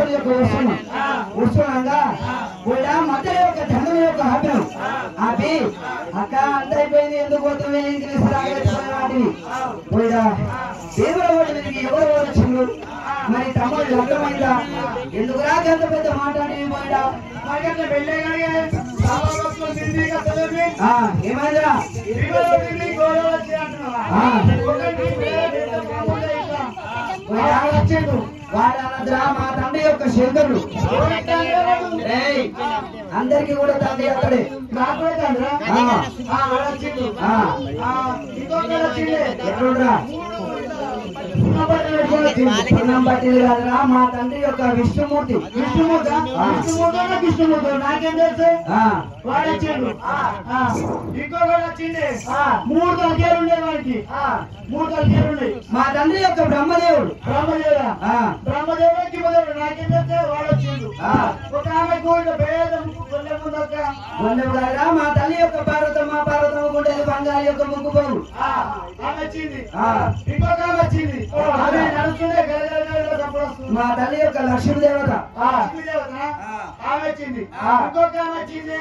తమ్ముడి యొక్క ఉత్సవంగా కూడా మధ్య యొక్క ధనం యొక్క ఆపినం ఆపి అక్క అంతైపోయింది ఎందుకు పోతుంది వాటిని పోయిడా దేవుడు వాటికి ఎవరు వచ్చిండు మరి తమ్ముడు లగ్నమైందా ఎందుకు రాకంత పెద్ద మాట్లాడి పోయిడా ఏమైందిరా వాడనద్రా మా తండ్రి యొక్క శంకరుడు అందరికి కూడా తండ్రి అక్కడే ఎక్కడురా పుణ్యం పట్టింది కాదురా మా తండ్రి యొక్క విష్ణుమూర్తి నాకేం తెలుసు వాడొచ్చిండు ఇంకొకటి వచ్చింది 3 తలకేలు ఉండే వాడికి 3 తలకేలు ఉండే మా తండ్రి యొక్క బ్రహ్మదేవుడు బ్రహ్మదేవుడు నాకేం తెలుసు వాడొచ్చిండు ఒక ఆమె కూడా భేదం మా తల్లి యొక్క పార్వతమ్మ గుండెలు బంగారు యొక్క ముగ్గు పోవు ఆమె వచ్చింది ఇంకొక ఆమె వచ్చింది నడుస్తుండే మా తల్లి యొక్క లక్ష్మీ దేవత ఆమె వచ్చింది ఇంకొక ఆమె వచ్చింది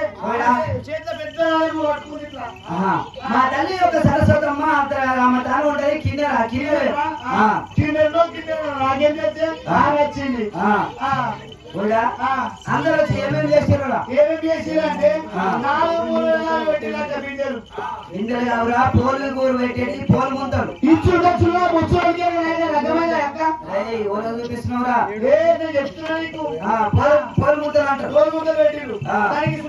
చేతిలో పెద్ద పట్టుకుంది మా తల్లి యొక్క సరస్వతమ్మ ఆమె తాను ఉంటది కిందలో నాకేం చేస్తే ఆమె వచ్చింది అందరూ వచ్చి ఏమేమి చేసిరా అంటే 4 మూలలు పెట్టినట్ట బిడ్డలు బిందెలు కావురా పోలు కూర పెట్టేది పోలు ముంతలు ఇచ్చు ఖర్చులో ముచ్చోడికి అర్థమైందా అక్క చూపిస్తున్నావురా నేను చెప్తున్నా నీకు పోలు ముంతలు అంటారు పోలు ముద్దలు పెట్టిరు దానికి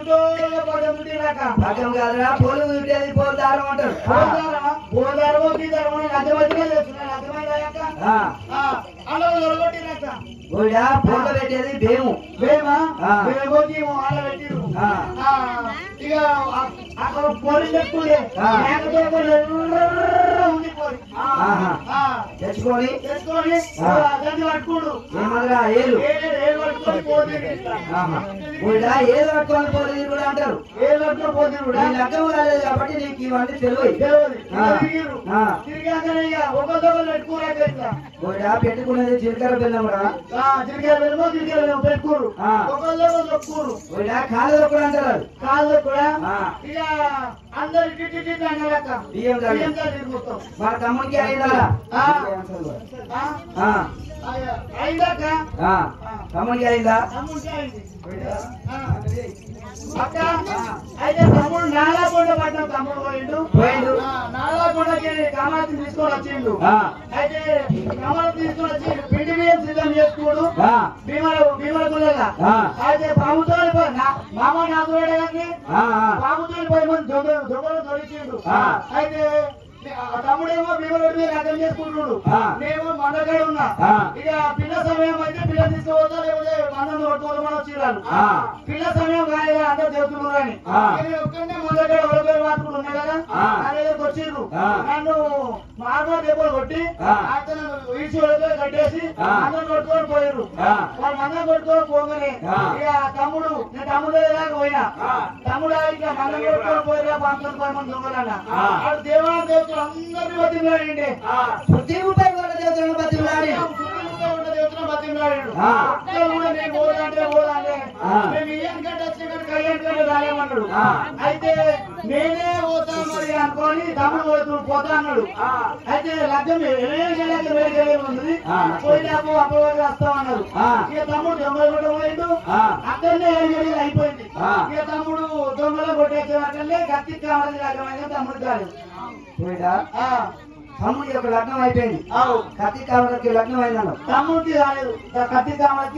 పక్కన కాదురా పోలు పెట్టేది పోలు దారం అంటారు పోదారమో తీదారమో అర్థమైతే చేస్తున్నాను అర్థమైందా అక్క అలా కొట్టినట్ట పోలు పెట్టేది భేము ఇక అక్కడ పోలి చెప్పులే తెచ్చుకొని దాన్ని పట్టుకోడు ఏమనగా ఏలు ఏలు పట్టుకొని పోతుంది ఏలు పట్టుకొని పోలేదు కూడా అంటారు ఏలు పట్టుకొని పోతుంది లగ్గం కాలేదు కాబట్టి నీకు ఇవన్నీ తెలియదు తిరిగాకనే ఇక ఒకరు పెట్టుకోరా పెట్టుకునేది జీలకర్ర బెల్లం రా జీలకర్ర బెల్లం పెట్టుకోరు ఒకళ్ళు చెప్పుకోరు కాలు దొక్కడు అంటారు కాదు కూడా ఇక అందరు అన్నారక్క మా తమ్ముడికి అయిందా అయిందక్క తమ్ముడికి అయిందా అక్క అయితే తమ్ముడు నాలాకొండ పట్టిన తమ్ముడు పోయిండు నాలాకొండకి కామాతి తీసుకొని వచ్చిండు అయితే కామాతి తీసుకొని వచ్చి పిండి బియ్యం సిద్ధం చేసుకోడు భీమల గుళ్ళగా అయితే పాముతో మామ నాకుడే కానీ పాముతో పోయి మంది దొంగలు దొరికిండు అయితే తమ్ముడేమో భీమలొడ్డి మీద అర్థం చేసుకుంటున్నాడు నేమో మండగాడు ఉన్నా ఇక పిల్ల సమయం అయితే పిల్ల తీసుకోవద్దా లేకపోతే మందం కొట్టుకోవడం వచ్చిరాను పిల్ల సమయం కానీ అందరూ చెబుతున్నారు కానీ ఒక్కనే మండగాడు ఒడపై వాడుకుంటూ ఉన్నా కదా నా దగ్గరకు వచ్చిండ్రు నన్ను మార్మర్ దెబ్బలు కొట్టి అతను ఈడ్చి ఒడపై కట్టేసి మందం కొట్టుకొని పోయారు వాళ్ళు మందం కొట్టుకొని పోగానే ఇక తమ్ముడు నేను తమ్ముడు దాకా పోయినా తమ్ముడు ఇక మందం కొట్టుకొని పోయినా 5 మంది దొంగలన్న వాడు దేవాలయం దేవతలు అందరినీ బతిమలాడండి దేవతలను బతిమలాడి కూడా నేను పోదంటే మేము ఇయ్యానికంటే వచ్చిన కళ్యాణ్ రాలేమన్నాడు అయితే నేనే పోతా మరి అనుకోని తమ్ముడు పోతా అన్నాడు అయితే లగ్నం ఉంది పోయినాము అప్పటివరకు వస్తామన్నారు ఇక తమ్ముడు దొంగలు కూడా పోయిండు అక్కడనే 7 గడియలు అయిపోయింది ఇక తమ్ముడు దొంగలు కొట్టేసే వాటిల్లే కత్తి కావాలి లగ్నమైన తమ్ముడు కాదు తమ్ముడి యొక్క లగ్నం అయిపోయింది కత్తి కావడానికి లగ్నం అయిందన్నావు తమ్ముడికి రాలేదు కత్తి కావడానికి